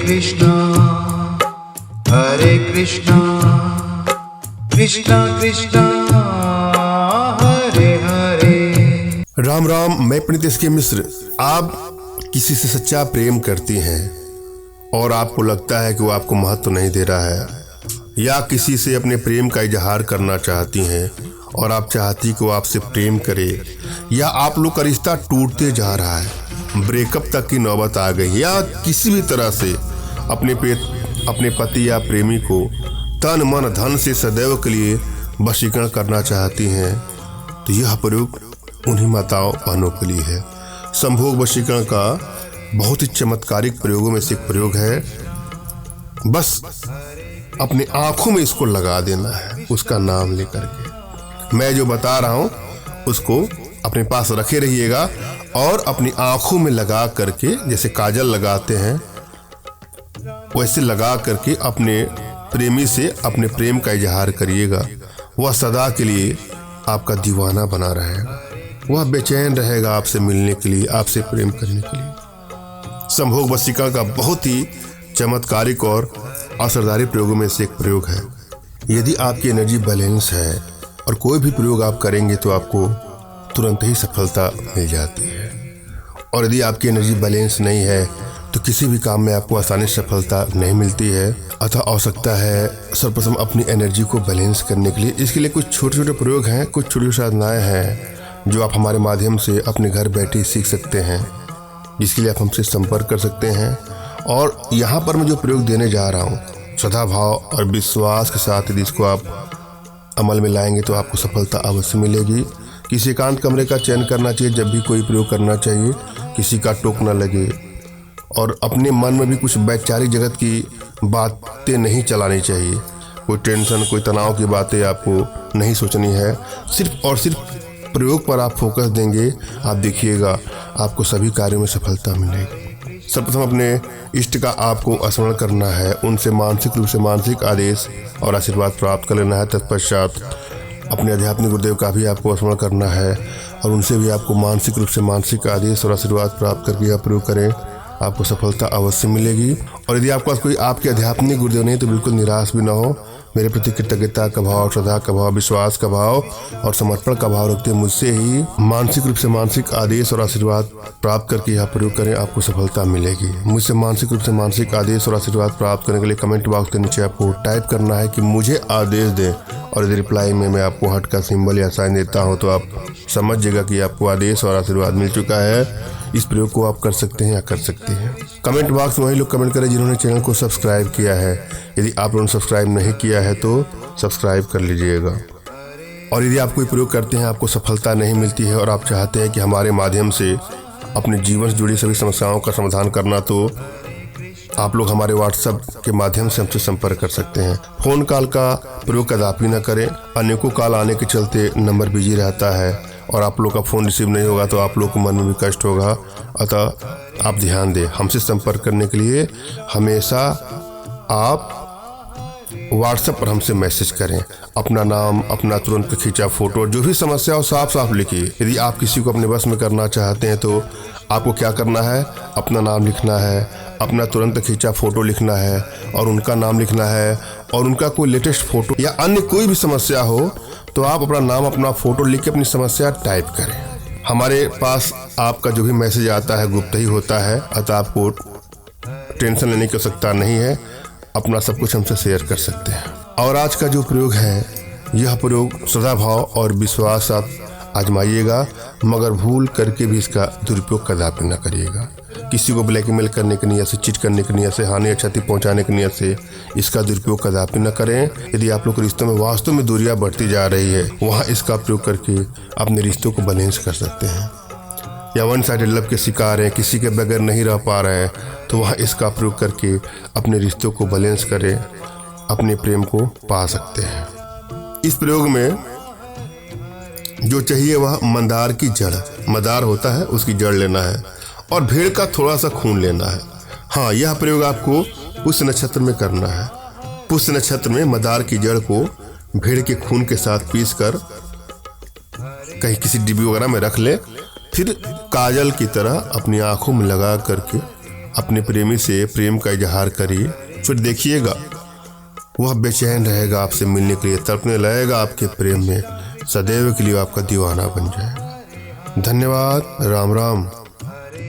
कृष्णा कृष्णा कृष्णा हरे हरे। राम राम। मैं पंडित एस.के. मिश्र। आप किसी से सच्चा प्रेम करती हैं और आपको लगता है कि वो आपको महत्व नहीं दे रहा है, या किसी से अपने प्रेम का इजहार करना चाहती हैं और आप चाहती कि वो आपसे प्रेम करे, या आप लोग का रिश्ता टूटते जा रहा है, ब्रेकअप तक की नौबत आ गई, या किसी भी तरह से अपने पति या प्रेमी को तन मन धन से सदैव के लिए वशीकरण करना चाहती हैं, तो यह प्रयोग उन्हीं माताओं बहनों के लिए है। संभोग वशीकरण का बहुत ही चमत्कारिक प्रयोगों में से एक प्रयोग है। बस अपनी आंखों में इसको लगा देना है, उसका नाम लेकर के। मैं जो बता रहा हूं उसको अपने पास रखे रहिएगा और अपनी आंखों में लगा करके, जैसे काजल लगाते हैं वैसे लगा करके अपने प्रेमी से अपने प्रेम का इजहार करिएगा। वह सदा के लिए आपका दीवाना बना रहेगा, वह बेचैन रहेगा आपसे मिलने के लिए, आपसे प्रेम करने के लिए। संभोग वशीकरण का बहुत ही चमत्कारिक और असरदारी प्रयोगों में से एक प्रयोग है। यदि आपकी एनर्जी बैलेंस है और कोई भी प्रयोग आप करेंगे तो आपको तुरंत ही सफलता मिल जाती है, और यदि आपकी एनर्जी बैलेंस नहीं है तो किसी भी काम में आपको आसानी से सफलता नहीं मिलती है। अतः आवश्यकता है सर्वप्रथम अपनी एनर्जी को बैलेंस करने के लिए। इसके लिए कुछ छोटे छोटे प्रयोग हैं, कुछ छोटी साधनाएं हैं जो आप हमारे माध्यम से अपने घर बैठे सीख सकते हैं, जिसके लिए आप हमसे संपर्क कर सकते हैं। और यहाँ पर मैं जो प्रयोग देने जा रहा हूँ, श्रद्धा भाव और विश्वास के साथ यदि इसको आप अमल में लाएंगे तो आपको सफलता अवश्य मिलेगी। किसी एकांत कमरे का चयन करना चाहिए जब भी कोई प्रयोग करना चाहिए, किसी का टोक न लगे, और अपने मन में भी कुछ वैचारिक जगत की बातें नहीं चलानी चाहिए। कोई टेंशन, कोई तनाव की बातें आपको नहीं सोचनी है। सिर्फ और सिर्फ प्रयोग पर आप फोकस देंगे, आप देखिएगा आपको सभी कार्यों में सफलता मिलेगी। सर्वप्रथम अपने इष्ट का आपको स्मरण करना है, उनसे मानसिक रूप से मानसिक आदेश और आशीर्वाद प्राप्त कर लेना है। तत्पश्चात अपने आध्यात्मिक गुरुदेव का भी आपको स्मरण करना है और उनसे भी आपको मानसिक रूप से मानसिक आदेश और आशीर्वाद प्राप्त करके आप प्रयोग करें, आपको सफलता अवश्य मिलेगी। और यदि आपके पास कोई आपके आध्यात्मिक गुरुदेव नहीं तो बिल्कुल निराश भी ना हो। मेरे प्रति कृतज्ञता का भाव, श्रद्धा का भाव, विश्वास का भाव और समर्पण का भाव रखते मुझसे ही मानसिक रूप से मानसिक आदेश और आशीर्वाद प्राप्त करके यह प्रयोग करें, आपको सफलता मिलेगी। मुझसे मानसिक रूप से मानसिक आदेश और आशीर्वाद प्राप्त करने के लिए कमेंट बॉक्स के नीचे आपको टाइप करना है कि मुझे आदेश दें, और यदि रिप्लाई में मैं आपको हार्ट का सिंबल या साइन देता हूँ तो आप समझिएगा कि आपको आदेश और आशीर्वाद मिल चुका है। इस प्रयोग को आप कर सकते हैं या कर सकते हैं। कमेंट बॉक्स में वही लोग कमेंट करें जिन्होंने चैनल को सब्सक्राइब किया है। यदि आप लोगों ने सब्सक्राइब नहीं किया है तो सब्सक्राइब कर लीजिएगा। और यदि आप कोई प्रयोग करते हैं, आपको सफलता नहीं मिलती है और आप चाहते हैं कि हमारे माध्यम से अपने जीवन से जुड़ी सभी समस्याओं का समाधान करना, तो आप लोग हमारे व्हाट्सएप के माध्यम से हमसे संपर्क कर सकते हैं। फ़ोन कॉल का प्रयोग कदापि न करें, अनेकों कॉल आने के चलते नंबर बिजी रहता है और आप लोग का फ़ोन रिसीव नहीं होगा तो आप लोग के मन में भी कष्ट होगा। अतः आप ध्यान दें, हमसे संपर्क करने के लिए हमेशा आप व्हाट्सएप पर हमसे मैसेज करें। अपना नाम, अपना तुरंत खींचा फोटो, जो भी समस्या हो साफ साफ लिखिए। यदि आप किसी को अपने बस में करना चाहते हैं तो आपको क्या करना है, अपना नाम लिखना है, अपना तुरंत खींचा फोटो लिखना है और उनका नाम लिखना है, और उनका कोई लेटेस्ट फोटो या अन्य कोई भी समस्या हो तो आप अपना नाम, अपना फोटो लिख के अपनी समस्या टाइप करें। हमारे पास आपका जो भी मैसेज आता है गुप्त ही होता है, अतः आपको टेंशन लेने की आवश्यकता नहीं है, अपना सब कुछ हमसे शेयर कर सकते हैं। और आज का जो प्रयोग है, यह प्रयोग श्रद्धा भाव और विश्वास आप आजमाइएगा, मगर भूल करके भी इसका दुरुपयोग कदापि न करिएगा। किसी को ब्लैकमेल करने की नियत से, चीट करने की नियत से, हानि या क्षति पहुंचाने की नियत से इसका दुरुपयोग कदापि न करें। यदि आप लोग के रिश्तों में वास्तव में दूरियां बढ़ती जा रही है, वहाँ इसका प्रयोग करके अपने रिश्तों को बैलेंस कर सकते हैं। या वन साइडेड लव के शिकार हैं, किसी के बगैर नहीं रह पा रहे हैं, तो वहाँ इसका प्रयोग करके अपने रिश्तों को बैलेंस करें, अपने प्रेम को पा सकते हैं। इस प्रयोग में जो चाहिए वह मंदार की जड़, मदार होता है उसकी जड़ लेना है और भेड़ का थोड़ा सा खून लेना है। हाँ, यह प्रयोग आपको पुष्य नक्षत्र में करना है। पुष्य नक्षत्र में मदार की जड़ को भेड़ के खून के साथ पीस कर कहीं किसी डिब्बी वगैरह में रख ले, फिर काजल की तरह अपनी आंखों में लगा करके अपने प्रेमी से प्रेम का इजहार करिए, फिर देखिएगा वह बेचैन रहेगा आपसे मिलने के लिए, तड़पने लगेगा आपके प्रेम में, सदैव के लिए आपका दीवाना बन जाएगा। धन्यवाद। राम राम।